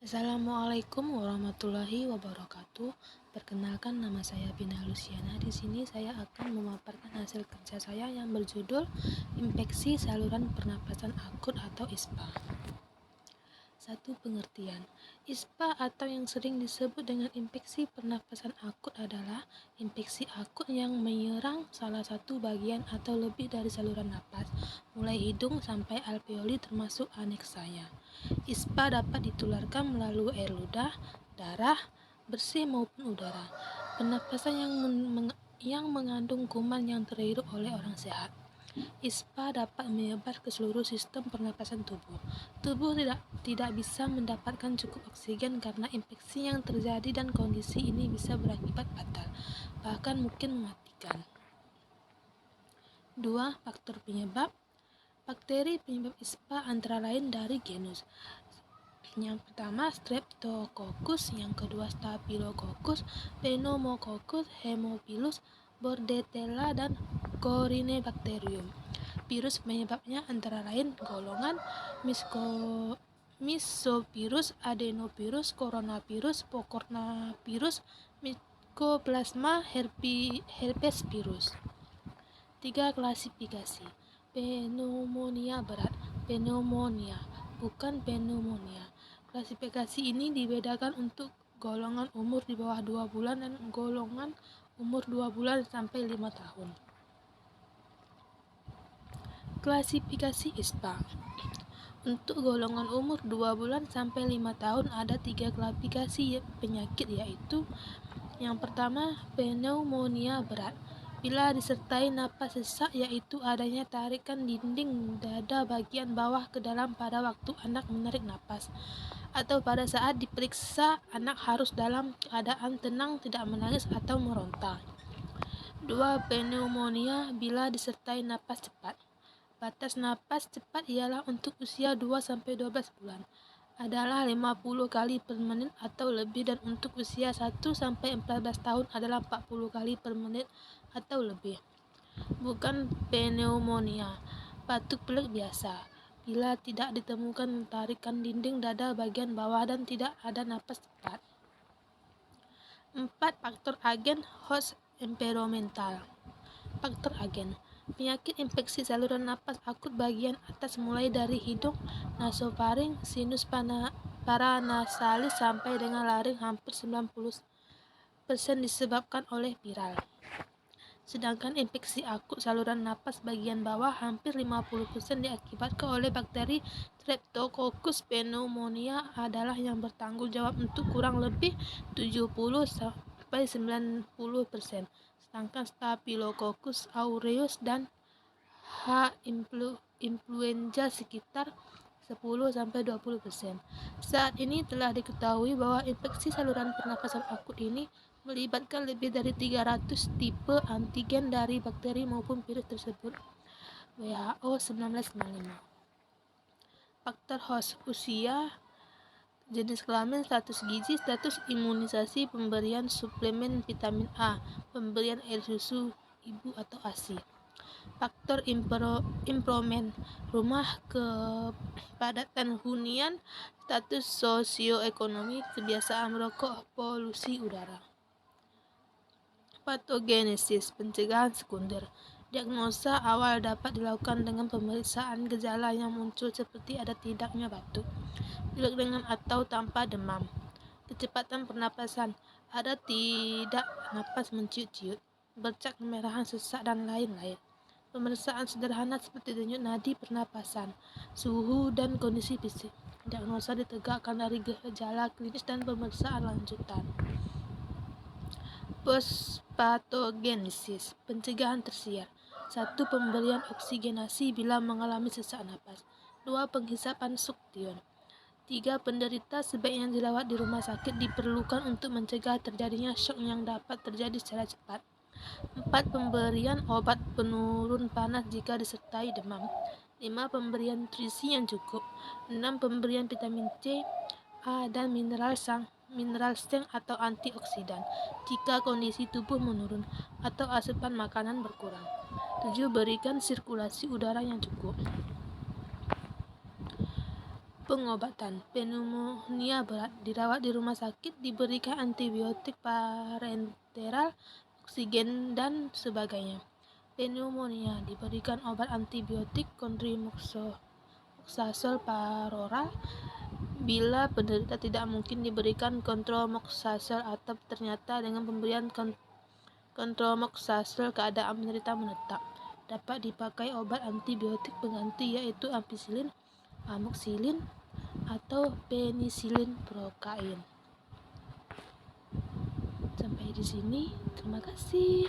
Assalamualaikum warahmatullahi wabarakatuh. Perkenalkan, nama saya Bina Luciana. Di sini saya akan memaparkan hasil kerja saya yang berjudul Infeksi Saluran Pernapasan Akut atau ISPA. 1. Pengertian. ISPA atau yang sering disebut dengan infeksi pernapasan akut adalah infeksi akut yang menyerang salah satu bagian atau lebih dari saluran napas, mulai hidung sampai alveoli termasuk aneksanya. ISPA dapat ditularkan melalui air ludah, darah, bersih maupun udara. Pernapasan yang mengandung kuman yang terhirup oleh orang sehat. ISPA dapat menyebar ke seluruh sistem pernapasan tubuh. Tubuh tidak bisa mendapatkan cukup oksigen karena infeksi yang terjadi, dan kondisi ini bisa berakibat fatal, bahkan mungkin mematikan. 2. Faktor penyebab. Bakteri penyebab ISPA antara lain dari genus. Yang pertama Streptococcus, yang kedua Staphylococcus, Pneumococcus, Haemophilus, Bordetella, dan Corynebacterium. Virus penyebabnya antara lain golongan Myxovirus, Adenovirus, Coronavirus, Pocornavirus, Mycoplasma, herpes virus. 3. Klasifikasi. Pneumonia berat. Pneumonia, bukan pneumonia. Klasifikasi ini dibedakan untuk golongan umur di bawah 2 bulan dan golongan umur 2 bulan sampai 5 tahun. Klasifikasi ISPA. Untuk golongan umur 2 bulan sampai 5 tahun ada 3 klasifikasi penyakit, yaitu yang pertama pneumonia berat. Bila disertai napas sesak, yaitu adanya tarikan dinding dada bagian bawah ke dalam pada waktu anak menarik napas, atau pada saat diperiksa anak harus dalam keadaan tenang, tidak menangis atau meronta. 2. Pneumonia bila disertai napas cepat. Batas napas cepat ialah untuk usia 2-12 bulan adalah 50 kali per menit atau lebih, dan untuk usia 1-14 tahun adalah 40 kali per menit atau lebih. Bukan pneumonia. Batuk pilek biasa bila tidak ditemukan tarikan dinding dada bagian bawah dan tidak ada napas cepat. 4. Faktor agen host environmental. Faktor agen. Penyakit infeksi saluran napas akut bagian atas mulai dari hidung, nasofaring, sinus paranasalis sampai dengan laring hampir 90% disebabkan oleh viral. Sedangkan infeksi akut saluran napas bagian bawah hampir 50% diakibatkan oleh bakteri Streptococcus. Pneumonia adalah yang bertanggung jawab untuk kurang lebih 70-90%. Sedangkan Staphylococcus aureus dan H. influenza sekitar 10-20%. Saat ini telah diketahui bahwa infeksi saluran pernapasan akut ini melibatkan lebih dari 300 tipe antigen dari bakteri maupun virus tersebut. WHO 1995. Faktor host. Usia, jenis kelamin, status gizi, status imunisasi, pemberian suplemen vitamin A, pemberian air susu ibu atau ASI. Faktor improvement. Rumah, kepadatan hunian, status sosioekonomi, kebiasaan merokok, polusi udara. Patogenesis. Pencegahan sekunder. Diagnosa awal dapat dilakukan dengan pemeriksaan gejala yang muncul seperti ada tidaknya batuk, pilek dengan atau tanpa demam, kecepatan pernapasan, ada tidak napas menciut-ciut, bercak kemerahan, sesak, dan lain-lain. Pemeriksaan sederhana seperti denyut nadi pernapasan, suhu, dan kondisi fisik. Diagnosa ditegakkan dari gejala klinis dan pemeriksaan lanjutan. Postpatogenesis. Pencegahan tersier. 1. Pemberian oksigenasi bila mengalami sesak napas. 2. Penghisapan suktion. 3. Penderita sebaiknya dirawat di rumah sakit diperlukan untuk mencegah terjadinya shock yang dapat terjadi secara cepat. 4. Pemberian obat penurun panas jika disertai demam. 5. Pemberian nutrisi yang cukup. 6. Pemberian vitamin C, A, dan mineral zinc atau antioksidan jika kondisi tubuh menurun atau asupan makanan berkurang. 7. Berikan sirkulasi udara yang cukup. Pengobatan pneumonia berat, dirawat di rumah sakit, diberikan antibiotik parenteral, oksigen, dan sebagainya. Pneumonia, diberikan obat antibiotik cotrimoxazole peroral. Bila penderita tidak mungkin diberikan cotrimoxazole atau ternyata dengan pemberian cotrimoxazole keadaan penderita menetap, dapat dipakai obat antibiotik pengganti yaitu ampicillin, amoxicillin, atau penicillin prokain. Sampai di sini, terima kasih.